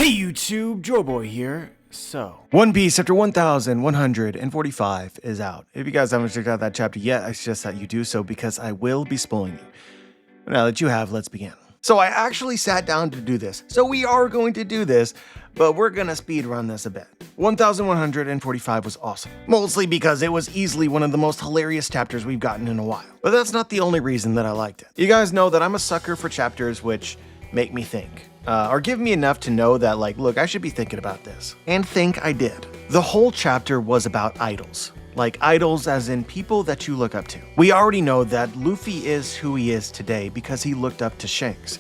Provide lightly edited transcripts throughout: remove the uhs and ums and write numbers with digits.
Hey YouTube, Joeboy here. So, One Piece chapter 1145 is out. If you guys haven't checked out that chapter yet, I suggest that you do so because I will be spoiling you. But now that you have, let's begin. So I actually sat down to do this. So we are going to do this, but we're gonna speed run this a bit. 1145 was awesome. Mostly because it was easily one of the most hilarious chapters we've gotten in a while. But that's not the only reason that I liked it. You guys know that I'm a sucker for chapters which make me think. Or give me enough to know that, like, look, I should be thinking about this. And think I did. The whole chapter was about idols. Like idols as in people that you look up to. We already know that Luffy is who he is today because he looked up to Shanks.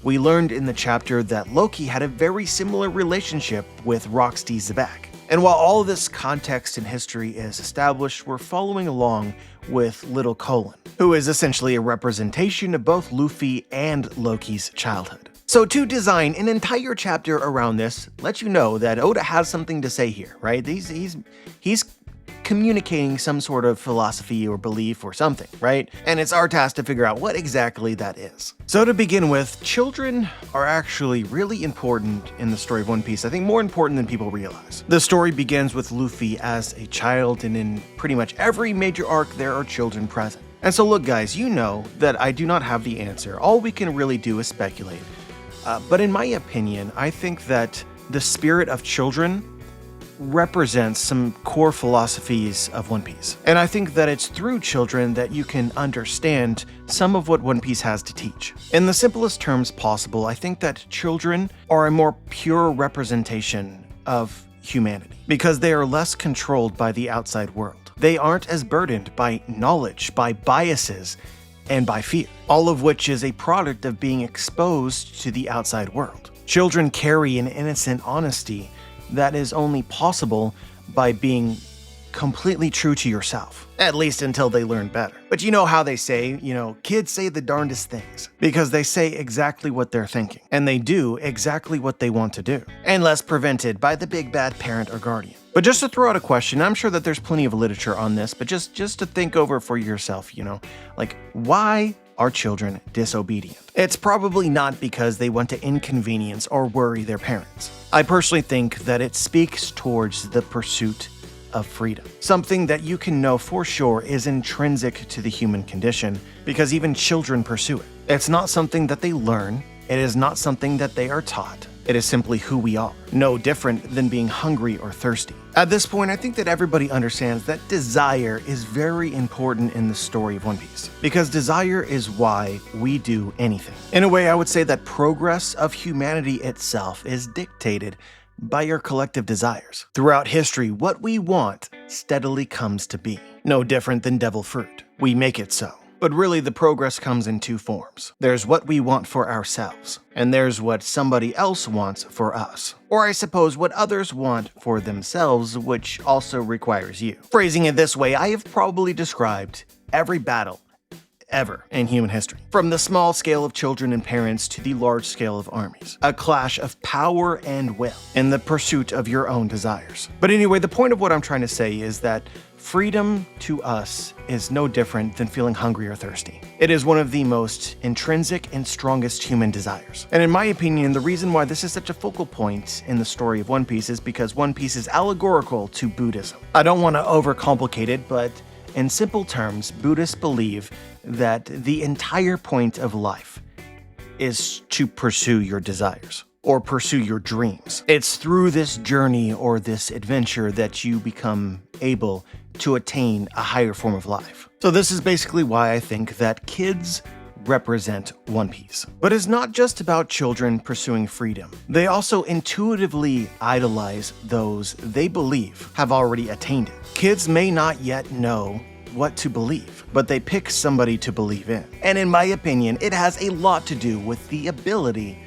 We learned in the chapter that Loki had a very similar relationship with Rocksteady Xebec. And while all of this context and history is established, we're following along with Little Colon, who is essentially a representation of both Luffy and Loki's childhood. So to design an entire chapter around this, let you know that Oda has something to say here, right? He's communicating some sort of philosophy or belief or something, right? And it's our task to figure out what exactly that is. So to begin with, children are actually really important in the story of One Piece. I think more important than people realize. The story begins with Luffy as a child, and in pretty much every major arc, there are children present. And so look guys, you know that I do not have the answer. All we can really do is speculate. But in my opinion, I think that the spirit of children represents some core philosophies of One Piece. And I think that it's through children that you can understand some of what One Piece has to teach. In the simplest terms possible, I think that children are a more pure representation of humanity because they are less controlled by the outside world. They aren't as burdened by knowledge, by biases, and by fear, all of which is a product of being exposed to the outside world. Children carry an innocent honesty that is only possible by being completely true to yourself, at least until they learn better. But you know how they say, kids say the darndest things because they say exactly what they're thinking, and they do exactly what they want to do, unless prevented by the big bad parent or guardian. But just to throw out a question, I'm sure that there's plenty of literature on this, but just to think over for yourself, like why are children disobedient? It's probably not because they want to inconvenience or worry their parents. I personally think that it speaks towards the pursuit of freedom, something that you can know for sure is intrinsic to the human condition because even children pursue it. It's not something that they learn. It is not something that they are taught. It is simply who we are, no different than being hungry or thirsty. At this point, I think that everybody understands that desire is very important in the story of One Piece, because desire is why we do anything. In a way, I would say that progress of humanity itself is dictated by your collective desires. Throughout history, what we want steadily comes to be, no different than devil fruit. We make it so. But really, the progress comes in two forms. There's what we want for ourselves, and there's what somebody else wants for us. Or I suppose what others want for themselves, which also requires you. Phrasing it this way, I have probably described every battle ever in human history. From the small scale of children and parents to the large scale of armies. A clash of power and will in the pursuit of your own desires. But anyway, the point of what I'm trying to say is that freedom to us is no different than feeling hungry or thirsty. It is one of the most intrinsic and strongest human desires. And in my opinion, the reason why this is such a focal point in the story of One Piece is because One Piece is allegorical to Buddhism. I don't want to overcomplicate it, but in simple terms, Buddhists believe that the entire point of life is to pursue your desires or pursue your dreams. It's through this journey or this adventure that you become able to attain a higher form of life. So this is basically why I think that kids represent One Piece. But it's not just about children pursuing freedom. They also intuitively idolize those they believe have already attained it. Kids may not yet know what to believe, but they pick somebody to believe in. And in my opinion, it has a lot to do with the ability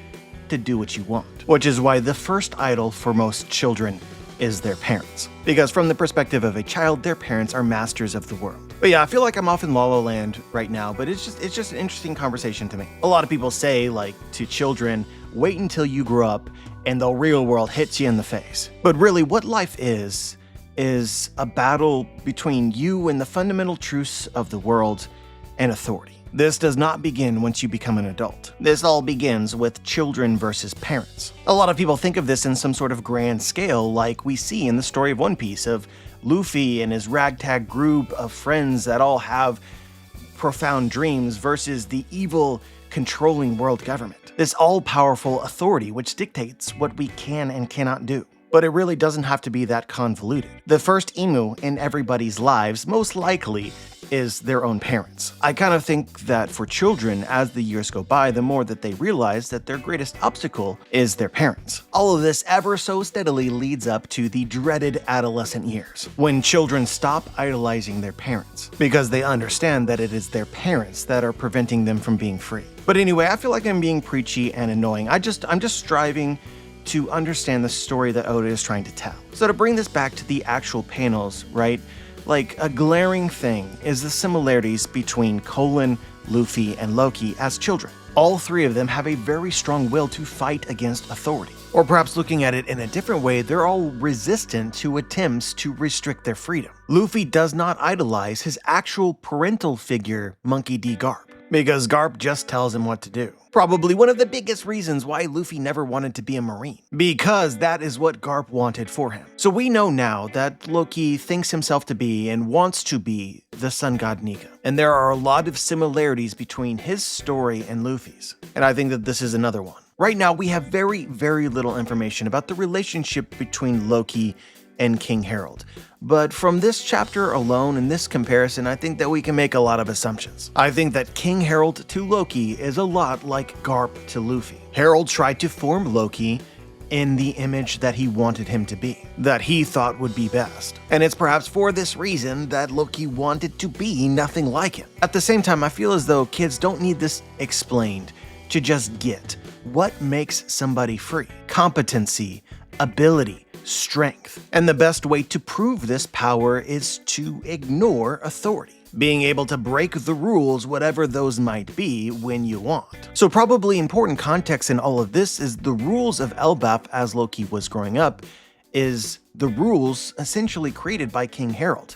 to do what you want, which is why the first idol for most children is their parents. Because from the perspective of a child, their parents are masters of the world. But yeah, I feel like I'm off in La La Land right now, but it's just an interesting conversation to me. A lot of people say, like, to children, wait until you grow up and the real world hits you in the face. But really, what life is a battle between you and the fundamental truths of the world and authority. This does not begin once you become an adult. This all begins with children versus parents. A lot of people think of this in some sort of grand scale, like we see in the story of One Piece, of Luffy and his ragtag group of friends that all have profound dreams versus the evil, controlling world government. This all-powerful authority which dictates what we can and cannot do. But it really doesn't have to be that convoluted. The first emu in everybody's lives most likely is their own parents. I kind of think that for children, as the years go by, the more that they realize that their greatest obstacle is their parents. All of this ever so steadily leads up to the dreaded adolescent years, when children stop idolizing their parents, because they understand that it is their parents that are preventing them from being free. But anyway, I feel like I'm being preachy and annoying. I'm just striving to understand the story that Oda is trying to tell. So to bring this back to the actual panels, right? Like, a glaring thing is the similarities between Colin, Luffy, and Loki as children. All three of them have a very strong will to fight against authority. Or perhaps looking at it in a different way, they're all resistant to attempts to restrict their freedom. Luffy does not idolize his actual parental figure, Monkey D. Garp, because Garp just tells him what to do. Probably one of the biggest reasons why Luffy never wanted to be a Marine, because that is what Garp wanted for him. So we know now that Loki thinks himself to be and wants to be the sun god Nika. And there are a lot of similarities between his story and Luffy's. And I think that this is another one. Right now we have very, very little information about the relationship between Loki and King Harold. But from this chapter alone and this comparison, I think that we can make a lot of assumptions. I think that King Harold to Loki is a lot like Garp to Luffy. Harold tried to form Loki in the image that he wanted him to be, that he thought would be best. And it's perhaps for this reason that Loki wanted to be nothing like him. At the same time, I feel as though kids don't need this explained to just get what makes somebody free. Competency, ability, strength. And the best way to prove this power is to ignore authority, being able to break the rules, whatever those might be, when you want. So probably important context in all of this is the rules of ELBAF as Loki was growing up is the rules essentially created by King Harold,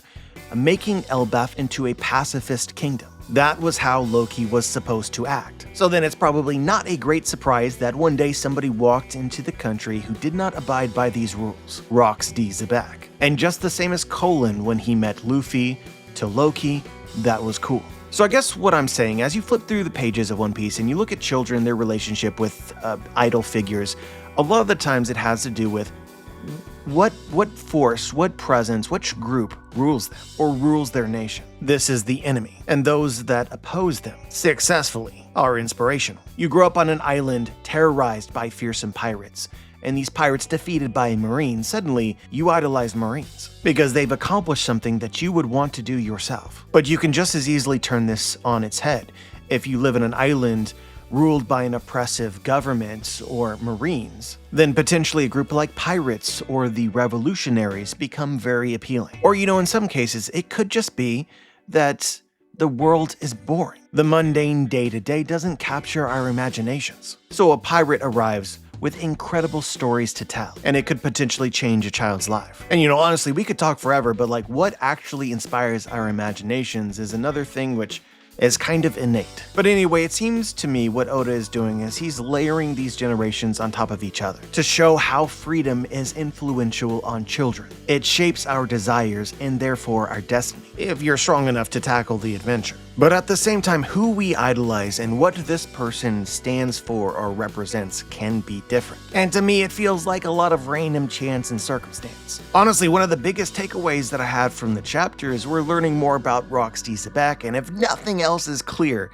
making ELBAF into a pacifist kingdom. That was how Loki was supposed to act. So then it's probably not a great surprise that one day somebody walked into the country who did not abide by these rules, Rox D. Xebec. And just the same as Colin when he met Luffy to Loki, that was cool. So I guess what I'm saying, as you flip through the pages of One Piece and you look at children, their relationship with idol figures, a lot of the times it has to do with what force, what presence, which group rules them or rules their nation. This is the enemy, and those that oppose them successfully are inspirational. You grow up on an island terrorized by fearsome pirates, and these pirates defeated by a Marine. Suddenly, you idolize Marines because they've accomplished something that you would want to do yourself. But you can just as easily turn this on its head if you live in an island ruled by an oppressive government or Marines, then potentially a group like pirates or the revolutionaries become very appealing. Or, in some cases, it could just be that the world is boring. The mundane day-to-day doesn't capture our imaginations. So a pirate arrives with incredible stories to tell, and it could potentially change a child's life. And honestly, we could talk forever, but what actually inspires our imaginations is another thing which is kind of innate. But anyway, it seems to me what Oda is doing is he's layering these generations on top of each other to show how freedom is influential on children. It shapes our desires and therefore our destiny, if you're strong enough to tackle the adventure. But at the same time, who we idolize and what this person stands for or represents can be different. And to me, it feels like a lot of random chance and circumstance. Honestly, one of the biggest takeaways that I had from the chapter is we're learning more about Rox D. Xebec, and if nothing else is clear,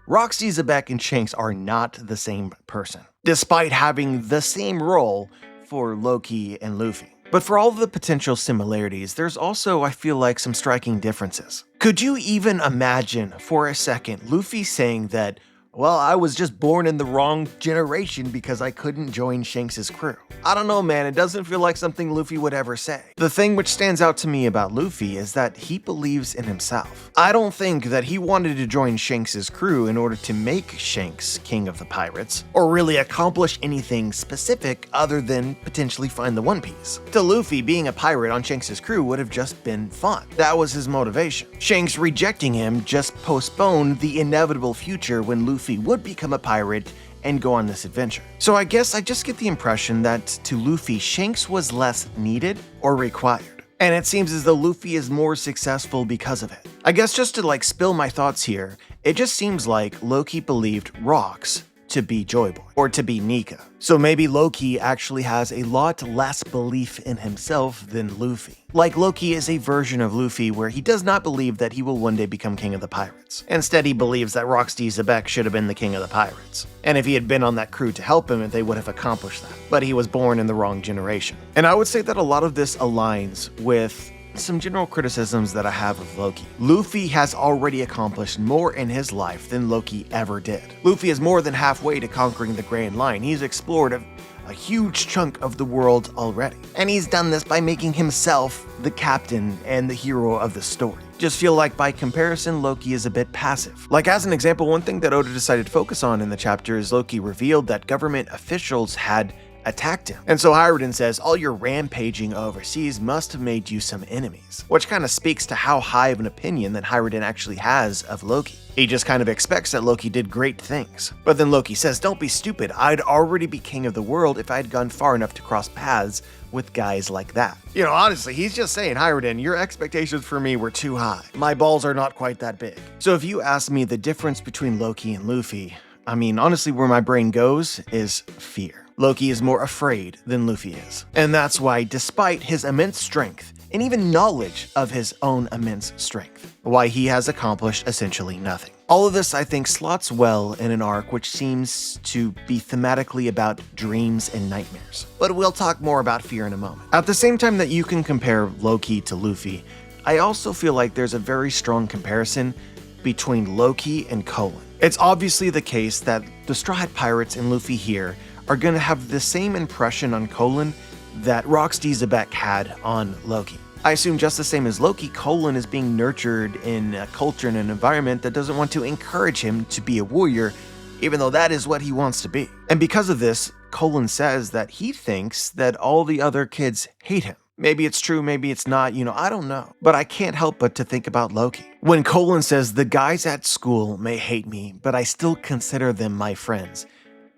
Rox D. Xebec and Shanks are not the same person, despite having the same role for Loki and Luffy. But for all of the potential similarities, there's also, I feel like, some striking differences. Could you even imagine for a second Luffy saying that Well, I was just born in the wrong generation because I couldn't join Shanks' crew. I don't know, man, it doesn't feel like something Luffy would ever say. The thing which stands out to me about Luffy is that he believes in himself. I don't think that he wanted to join Shanks' crew in order to make Shanks king of the pirates, or really accomplish anything specific other than potentially find the One Piece. To Luffy, being a pirate on Shanks' crew would have just been fun. That was his motivation. Shanks rejecting him just postponed the inevitable future when Luffy would become a pirate and go on this adventure. So I guess I just get the impression that to Luffy, Shanks was less needed or required. And it seems as though Luffy is more successful because of it. I guess just to spill my thoughts here, it just seems like Loki believed Rocks to be Joy Boy, or to be Nika. So maybe Loki actually has a lot less belief in himself than Luffy. Like Loki is a version of Luffy where he does not believe that he will one day become king of the pirates. Instead, he believes that Rocksteady Xebec should have been the king of the pirates. And if he had been on that crew to help him, they would have accomplished that. But he was born in the wrong generation. And I would say that a lot of this aligns with some general criticisms that I have of Loki. Luffy has already accomplished more in his life than Loki ever did. Luffy is more than halfway to conquering the Grand Line. He's explored a huge chunk of the world already. And he's done this by making himself the captain and the hero of the story. Just feel like by comparison, Loki is a bit passive. Like as an example, one thing that Oda decided to focus on in the chapter is Loki revealed that government officials had attacked him. And so Hiruden says, all your rampaging overseas must have made you some enemies, which kind of speaks to how high of an opinion that Hiruden actually has of Loki. He just kind of expects that Loki did great things. But then Loki says, don't be stupid, I'd already be king of the world if I'd gone far enough to cross paths with guys like that. You know, honestly, he's just saying, Hiruden, your expectations for me were too high. My balls are not quite that big. So if you ask me the difference between Loki and Luffy, I mean, honestly, where my brain goes is fear. Loki is more afraid than Luffy is. And that's why, despite his immense strength, and even knowledge of his own immense strength, why he has accomplished essentially nothing. All of this, I think, slots well in an arc which seems to be thematically about dreams and nightmares. But we'll talk more about fear in a moment. At the same time that you can compare Loki to Luffy, I also feel like there's a very strong comparison between Loki and Colin. It's obviously the case that the Straw Hat Pirates and Luffy here are going to have the same impression on Colin that Rocksteady Xebec had on Loki. I assume just the same as Loki, Colin is being nurtured in a culture and an environment that doesn't want to encourage him to be a warrior, even though that is what he wants to be. And because of this, Colin says that he thinks that all the other kids hate him. Maybe it's true, maybe it's not, I don't know. But I can't help but to think about Loki. When Colin says, the guys at school may hate me, but I still consider them my friends.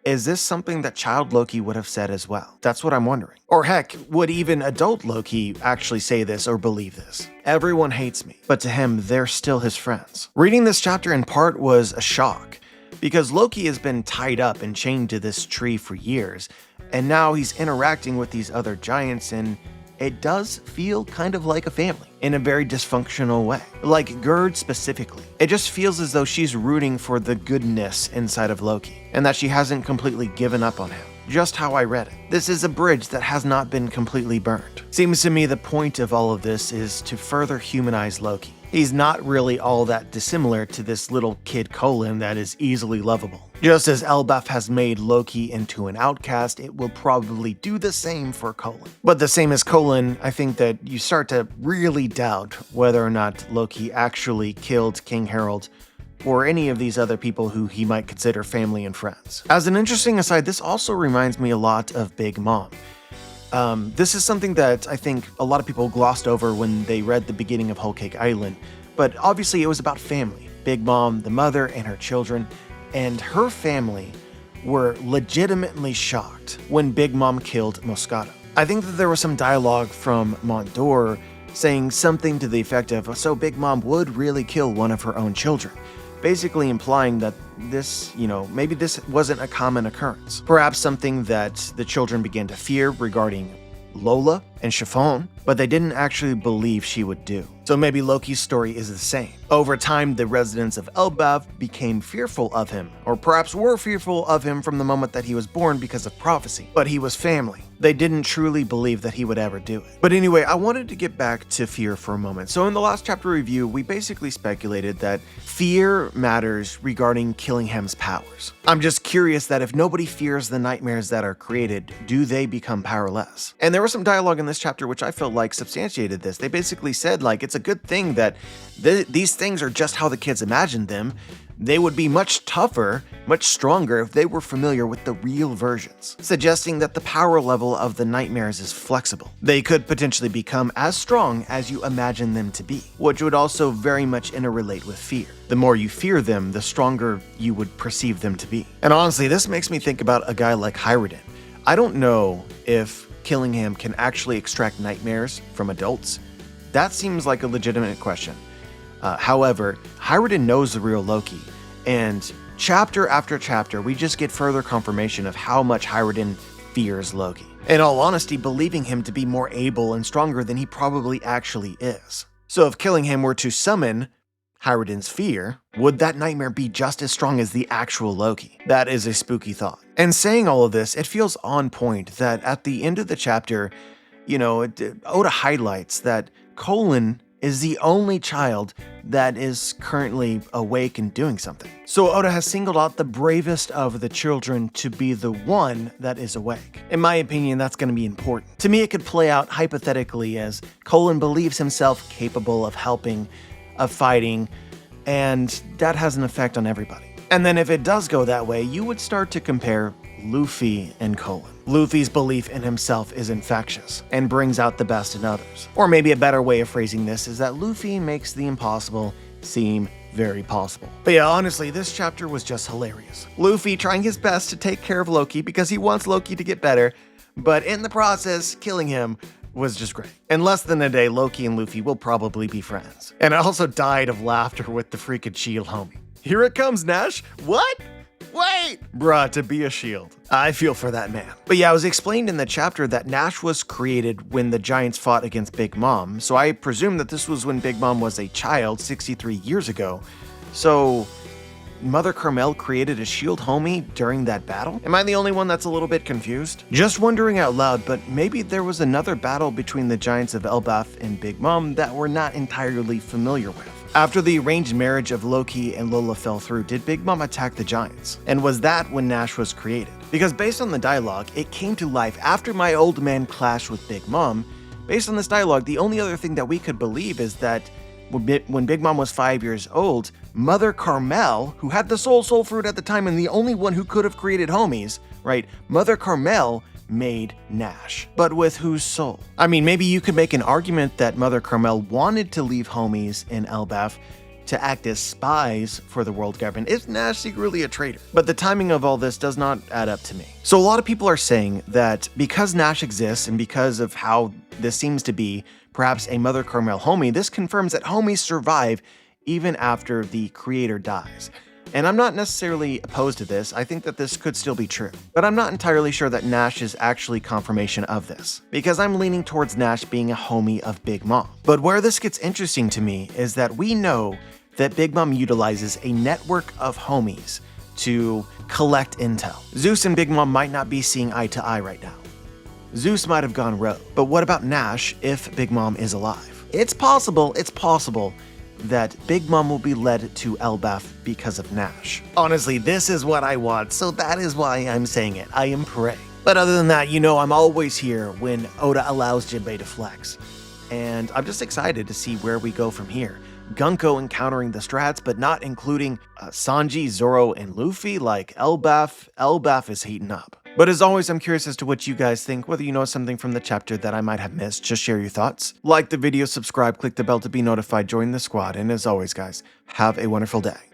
Is this something that child Loki would have said as well? That's what I'm wondering. Or heck, would even adult Loki actually say this or believe this? Everyone hates me, but to him, they're still his friends. Reading this chapter in part was a shock, because Loki has been tied up and chained to this tree for years, and now he's interacting with these other giants, and it does feel kind of like a family in a very dysfunctional way. Like Gerd specifically. It just feels as though she's rooting for the goodness inside of Loki, and that she hasn't completely given up on him. Just how I read it. This is a bridge that has not been completely burned. Seems to me the point of all of this is to further humanize Loki. He's not really all that dissimilar to this little kid Colin that is easily lovable. Just as ELBAF has made Loki into an outcast, it will probably do the same for Colin. But the same as Colin, I think that you start to really doubt whether or not Loki actually killed King Harold or any of these other people who he might consider family and friends. As an interesting aside, this also reminds me a lot of Big Mom. This is something that I think a lot of people glossed over when they read the beginning of Whole Cake Island, but obviously it was about family. Big Mom, the mother, and her children, and her family were legitimately shocked when Big Mom killed Moscato. I think that there was some dialogue from Mondor saying something to the effect of, so Big Mom would really kill one of her own children, basically implying that this, maybe this wasn't a common occurrence. Perhaps something that the children began to fear regarding Lola and Chiffon, but they didn't actually believe she would do. So maybe Loki's story is the same. Over time, the residents of ELBAF became fearful of him, or perhaps were fearful of him from the moment that he was born because of prophecy. But he was family. They didn't truly believe that he would ever do it. But anyway, I wanted to get back to fear for a moment. So in the last chapter review, we basically speculated that fear matters regarding Killingham's powers. I'm just curious that if nobody fears the nightmares that are created, do they become powerless? And there was some dialogue in this chapter which I felt like substantiated this. They basically said, like, it's a good thing that these things are just how the kids imagined them. They would be much tougher, much stronger if they were familiar with the real versions, suggesting that the power level of the nightmares is flexible. They could potentially become as strong as you imagine them to be, which would also very much interrelate with fear. The more you fear them, the stronger you would perceive them to be. And honestly, this makes me think about a guy like Hyruddin. I don't know if Killingham can actually extract nightmares from adults. That seems like a legitimate question. However, Hyruddin knows the real Loki, and chapter after chapter, we just get further confirmation of how much Hyruddin fears Loki. In all honesty, believing him to be more able and stronger than he probably actually is. So if Killingham were to summon Hyruddin's fear, would that nightmare be just as strong as the actual Loki? That is a spooky thought. And saying all of this, it feels on point that at the end of the chapter, Oda highlights that Colin is the only child that is currently awake and doing something. So Oda has singled out the bravest of the children to be the one that is awake. In my opinion, that's going to be important. To me, it could play out hypothetically as Colin believes himself capable of helping, of fighting, and that has an effect on everybody. And then if it does go that way, you would start to compare Luffy and Colin. Luffy's belief in himself is infectious and brings out the best in others. Or maybe a better way of phrasing this is that Luffy makes the impossible seem very possible. But yeah, honestly, this chapter was just hilarious. Luffy trying his best to take care of Loki because he wants Loki to get better, but in the process, killing him was just great. In less than a day, Loki and Luffy will probably be friends. And I also died of laughter with the freaking shield homie. Here it comes, Nash. What? Wait! Bruh, to be a shield. I feel for that man. But yeah, it was explained in the chapter that Nash was created when the Giants fought against Big Mom, so I presume that this was when Big Mom was a child 63 years ago. So, Mother Carmel created a shield homie during that battle? Am I the only one that's a little bit confused? Just wondering out loud, but maybe there was another battle between the Giants of ELBAF and Big Mom that we're not entirely familiar with. After the arranged marriage of Loki and Lola fell through, did Big Mom attack the Giants? And was that when Nash was created? Because based on the dialogue, it came to life after my old man clashed with Big Mom. Based on this dialogue, the only other thing that we could believe is that when Big Mom was 5 years old, Mother Carmel, who had the soul fruit at the time and the only one who could have created homies, right? Mother Carmel made Nash. But with whose soul? I mean, maybe you could make an argument that Mother Carmel wanted to leave homies in ELBAF to act as spies for the world government. Is Nash secretly a traitor? But the timing of all this does not add up to me. So a lot of people are saying that because Nash exists and because of how this seems to be perhaps a Mother Carmel homie, this confirms that homies survive even after the creator dies. And I'm not necessarily opposed to this. I think that this could still be true. But I'm not entirely sure that Nash is actually confirmation of this, because I'm leaning towards Nash being a homie of Big Mom. But where this gets interesting to me is that we know that Big Mom utilizes a network of homies to collect intel. Zeus and Big Mom might not be seeing eye to eye right now. Zeus might have gone rogue. But what about Nash if Big Mom is alive? It's possible that Big Mom will be led to ELBAF because of Nash. Honestly, this is what I want, so that is why I'm saying it. I am praying. But other than that, I'm always here when Oda allows Jinbei to flex. And I'm just excited to see where we go from here. Gunko encountering the strats, but not including Sanji, Zoro, and Luffy, like ELBAF. ELBAF is heating up. But as always, I'm curious as to what you guys think, whether you know something from the chapter that I might have missed. Just share your thoughts. Like the video, subscribe, click the bell to be notified, join the squad, and as always, guys, have a wonderful day.